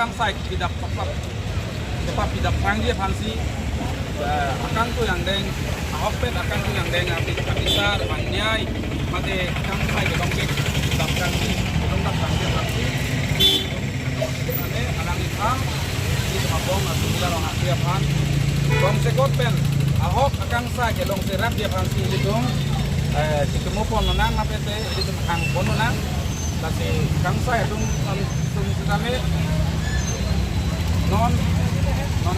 akan saya tidak tetap tidak perang dia fansi akan tu yang deng Ahok pet akan tu yang deng abis abisar Manyai mate akan saya ke dongkek tidak fansi tidak fansi fansi ane alang itang di mabong atau bila orang akhir pan dong sekot pen Ahok akan saya ke dong serap dia fansi itu jika mau pon menang apa itu itu hang pon menang tapi akan saya tung kami non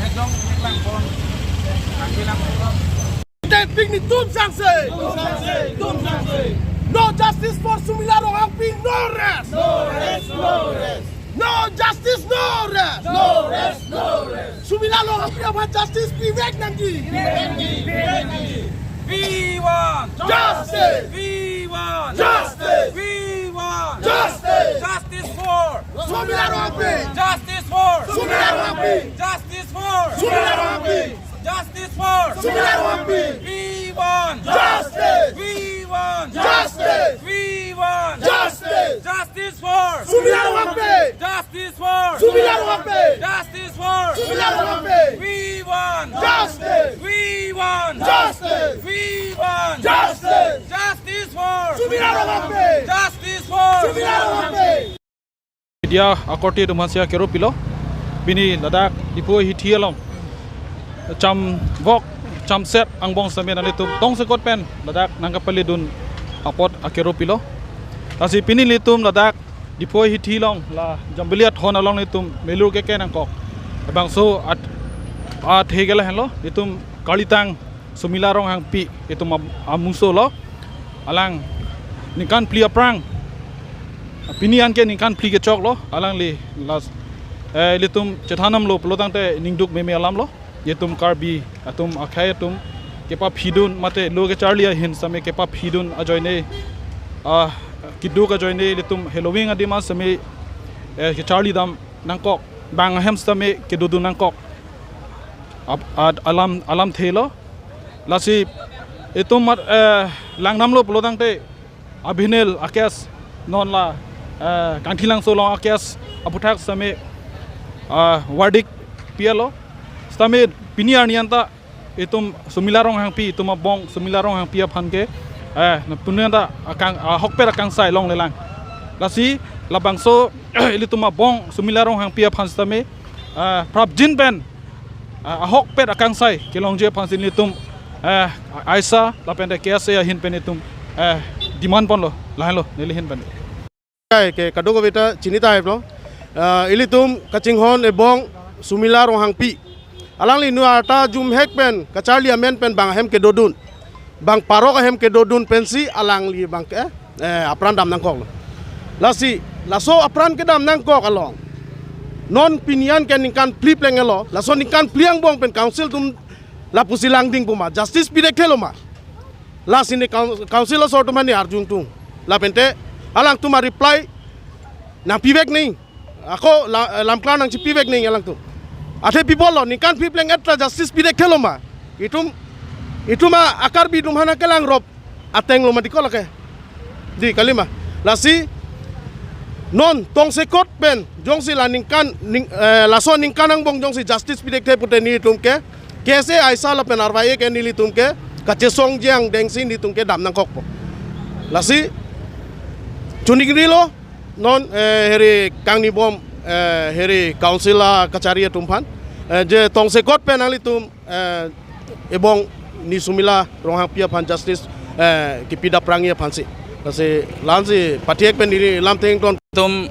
hedong lang pon ang bilang Ping ni tum sangse. No justice for Sumilaro Hangping, no rest. No justice, no rest. Sumilaro Hangping have justice, pivek nanti. we want Justice. we want Justice. we want Justice. justice for Sumilaro Hangping. justice for Sumilaro Hangping. justice for Sumilaro Hangping. justice for Sumilaro Hangping. we want Justice. we want Justice. we want Justice. justice for Sumilaro Hangping. justice for Sumilaro Hangping. justice for Sumilaro Hangping. we want Justice. we want Justice. we want Justice. justice for Sumilaro Hangping. justice for Sumilaro Hangping. Dia akorti dumansia kero pilo bini ladak dipo hitialom cham vok cham set angbong samen alitum tong sekot pen ladak nangkapali dun apot akero pilo asi pini litum ladak dipo hitilong la jambeliat hon along litum melur keke nangkok bang so at hegela hello litum kalitang sumilarong hang pi itum amuso lo alang nikan plia prang pinian ke ningkan pli ke chok lo alang li las litum chethanam lo pelotang te ningduk meme alam lo yetum karbi atum akhai tum kepa phidun mate lo ke charlia hin same kepa phidun ajoine kiddu ka joine litum halloween adima same ke charli dam nangkok bang hem same ke dudu nangkok alam thelo lasi itum langnam lo pelotang te abhinel akyas non la kantilang solong akyas aputhak same wardik pialo same piniar nianta itum sumilarong hang pi itum bong sumilarong hang pia phanke na punenda akang hokper akang sai long lelang lasi labangso ilituma bong sumilarong hang pia phan same prabjin pen hokper akang sai kelong je phan sinitum aisa lapende kiase hin penitum demand pon lo lahan lo nelihin pen ke kadogo beta cinita lo ilitum kacinghon ebong Sumilaro Hangpi alang li nuata jum hek pen kacharlia men pen bang hem ke dodun bang parok hem ke dodun pensi alang li bang ke apran dam nangkok lo lasi laso apran ke dam nangkok along non pinian ke ningkan pli pleng lo laso ningkan pliang bong pen council tum lapusi langding puma justice pidek thelo ma lasi ni council lo sorto mani arjung tung la pente alang tu ma reply nang pivek ning ako lam klan nang pivek ning alang tu ate people lo ni kan people ngetra justice pidek thelo ma itu ma akar bi dum hana kelang rob ateng lo ma dikola ke di kalima lasi non tong sekot pen jongsi la ningkan laso ningkan ang bong jongsi justice pidek the pute ni tum ke kese aisa la pen arwaye ke ni li tum ke kachesong jang dengsin di tum ke dam nang kok po lasi Chunigrilo non heri kang ni bom heri council la kacaria tumpan je tong sekot penali tum ebong ni sumila rohang pia pan justice kipida prangia pansi kasi lansi patiek pen diri lam teng ton tum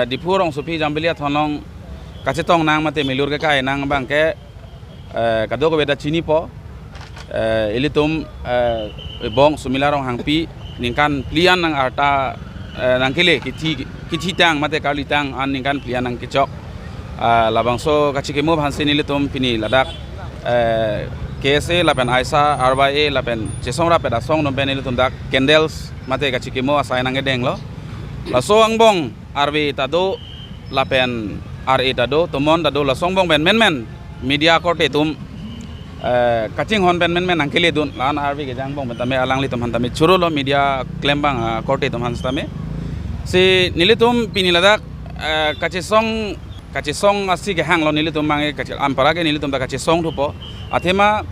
dipurong supi jambelia thonong kacetong nang mate melur ke kai nang bang ke kadogo beda chini po ilitum ebong sumilarong hangpi ningkan plian nang arta nang kile kithi tang mate kali tang an ningkan plian nang kicok labangso kachikemo bhansin ilitum pini ladak KSA lapen Aisa RYA lapen chesong ra peda song no ben ilitum dak candles mate kachikemo asai nang edeng lo laso angbong RW tado lapen RA tado tomon tado lasong bong ben men media court tum kacing hon ben men nang kile dun lan RW ke jang bong betame alang li tum hantame churulo media claim bang court tum hanstame si nilitum pini ladak kachisong kache song asi ke hang lo nili tum mangi kache ampara ke nili tum ta kache song thupo athema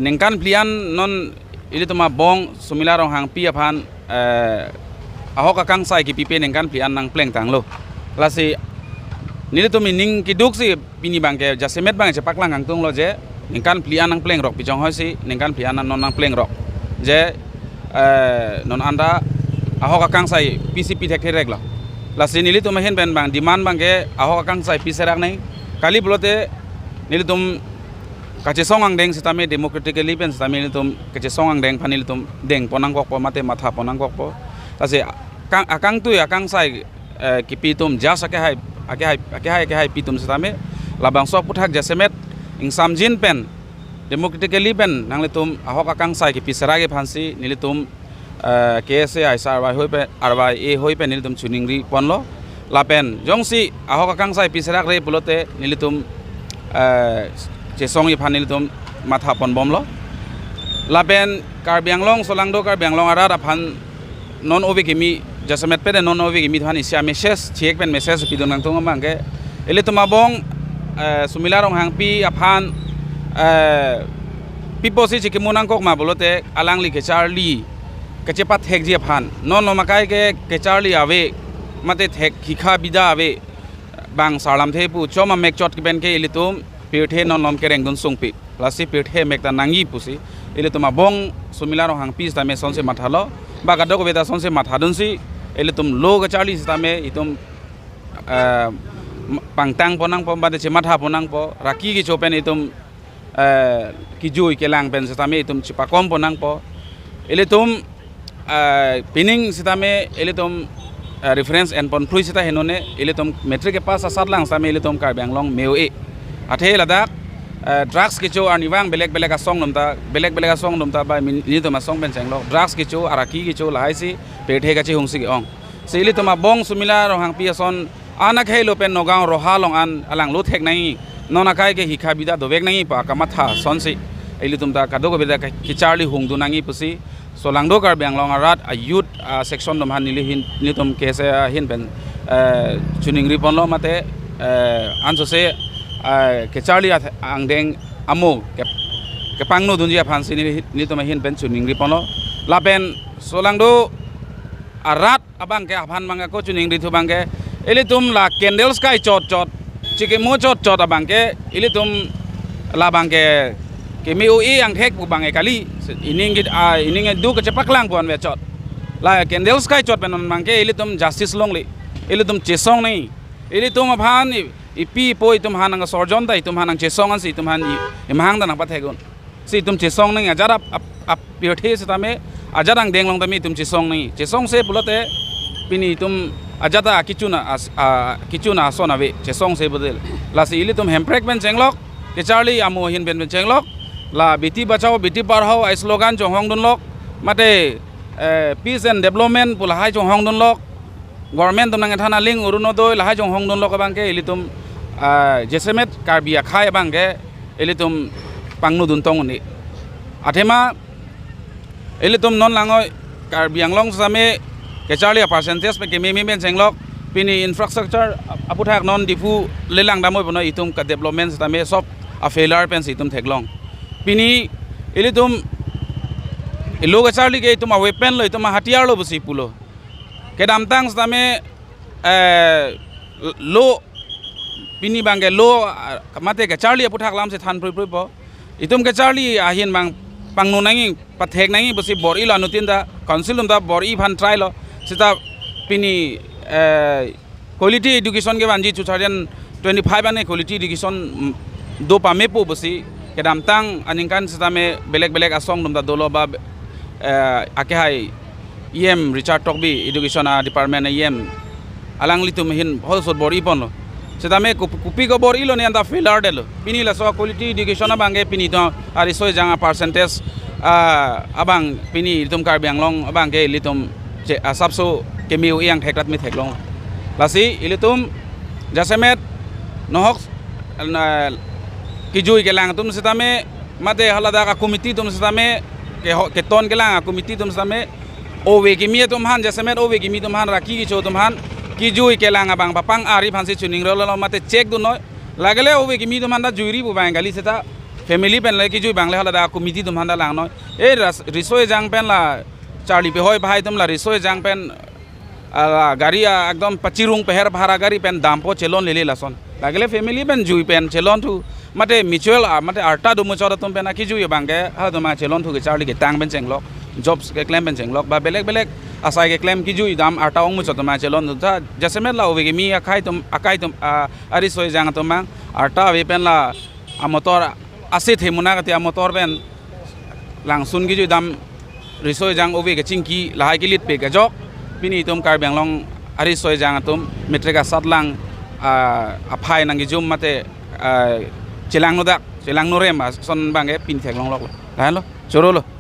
ningkan plian non ili tuma bong sumila rong hang pi aphan ahok akang sai ki pipe ningkan plian nang pleng tang lo lasi nili tum ning ki duk si pini bangke jasemet bang je paklang hang tung lo je ningkan plian nang pleng rok pi jong hoi si ningkan plian non nang pleng rok je non anda ahok akang sai PCP thek thek lo lasi nili tum hen ben bang demand bang ke ahok akang sai pi serak nei kali blote nili tum kache songang deng sitame democratically pen sitame nili tum kache songang deng phanil tum deng ponang kok po mate matha ponang kok po lasi akang tu akang sai ki pi tum ja sake hai ake hai pi tum sitame labang sok puthak jasemet ing samjin pen democratically pen nang le tum ahok akang sai ki pi serage phansi nili tum KSA ISRY hoi pe RY A hoi pe nili tum chuningri ponlo lapen jongsi ahok akang sai pi serak re pulote nili tum che song i phanil tum matha pon bom lo lapen Karbi Anglong solangdo Karbi Anglong ara phan non ovi kimi jasamet pe non ovi kimi than isya message chek pen message pi donang tung mangke ele tum abong sumila rong hang pi aphan pipo si chikimunang kok ma bolote alangli ke charlie kecepat hek ji aphan non no makai ke charlie ave mate thek khikha bida ave bang salam the pu choma mek chot ki ben ke ele tum pirthe non nom kereng dun sungpi lasi pirthe mek ta nangi pusi ele tum abong sumila rong hang pi sta me sonse mathalo ba gadok beta sonse mathadun si ele tum lo ga charlie sta me itum pangtang ponang pom bade che matha ponang po raki ki chopen itum ki jui ke lang pen sta me itum chipakom ponang po ele tum pining sta me ele tum reference and pon phrui sita henone ele tum metric ke pass asat lang sta me ele tum Karbi Anglong meu e athe ladak drugs ki cho aniwang belek belek asong nomta belek belek asong nomta ba ni to ma song ben changlo drugs ki cho araki ki cho lahai si pethe ka chi hungsi ong seili to ma bong sumila ro hang pi ason anak helo pen nogaon rohalong an alang lo thek nai nona kai ke hikha bida dobek nai pa kamatha sonsi eli tum ta kadogo beda ki charli hungdu nangi pusi solangdo Karbi Anglong arat a youth section dom han nili hin ni tum kese hin ben chuning ripon lo mate anso se ke charlie angdeng amo ke pangno dunjia phansi ni to hin pen chuning ri pono lapen solangdo arat abang ke aphan manga ko chuning ri thu bangke eli tum la candle sky chot chot chike mo chot chot abang ke eli tum la bangke ke mi ui ang thek bu bangai kali ining du ke cepak lang pon ve chot la candle sky chot pen bangke eli tum justice longli eli tum chesong nei eli tum aphan ipi po itum hanang sorjon da itum hanang chesong an si itum han imhang da nang pathegon si itum chesong nang ajara ap pirthe sitame ajarang denglong da mi itum chesong nang chesong se pulote pini itum ajata kichuna sonave chesong se bodel la si ili tum hemprek ben chenglok ke charlie amo hin ben chenglok la biti bachao biti parhao ai slogan chong hong dun lok mate peace and development pula hai chong hong dun lok government tum nang thana ling urunodoi lahai jong hong dun lok bangke elitum jesemet Karbi akhai bangke elitum pangnu dun tong ni athema elitum non langoi Karbi Anglong same ke charlie percentage pe ke me ben jenglok pini infrastructure aputhak non difu lelang damoi bono itum ka development same sop a failure pen situm theklong pini elitum iloga charlie ke itum a weapon lo itum a hatiar lo busi pulo kedam tang stame lo pini bangge lo mate ke charlie aputhak lam se than prui po itum ke charlie ahin bang pangnu nangi pathek nangi busi bori la nutin da council da bori phan try lo sita pini quality education ke banji 2025 ane quality education do pame po busi kedam tang aningkan sitame belek belek asong dum da dolo ba ake hai EM Richard Tokbi education department EM alang litum hin hosot bori pon lo setame kupi ko bori lo ne anda failure delo pini la so quality education bange pini to ari so janga percentage abang pini litum Karbi Anglong abang ke litum asapso kemiu yang thekrat mi theklong lasi ilitum jasemet nohok kijui ke lang tum setame mate halada ka committee tum setame ke ton ke lang committee tum setame owe kimi tum han jasemet owe kimi tum han raki ki cho tum han kijui kelang abang papang ari phansi chuning ro lo mate check du noi lagale obe ki mi dumanda juiri bu bang gali seta family pen le kijui bangle hala da committee dumanda lang noi e risoi jang pen la charlie pe hoi bhai tum la risoi jang pen gari ekdom pachirung peher bhara gari pen dampo chelon lele lason lagale family pen jui pen chelon thu mate mutual mate arta du muchora tum pen kijui bange ha duma chelon thu ke charlie ke tang ben chenglok jobs ke claim ben chenglok ba belek asai ke claim kijui dam arta ong muchot ma chelon tha jasemet la obe ke mi akai tum ari soi jang tum mang arta we pen la amotor ase themuna ka ti amotor ben lang sun kijui dam risoi jang obe ke chingki lahai ke lit pe ke jok bini tum kar bang long ari soi jang tum metrika satlang aphai nang jum mate chilang nodak chilang norem son bang e pin thek long lok la lo choro lo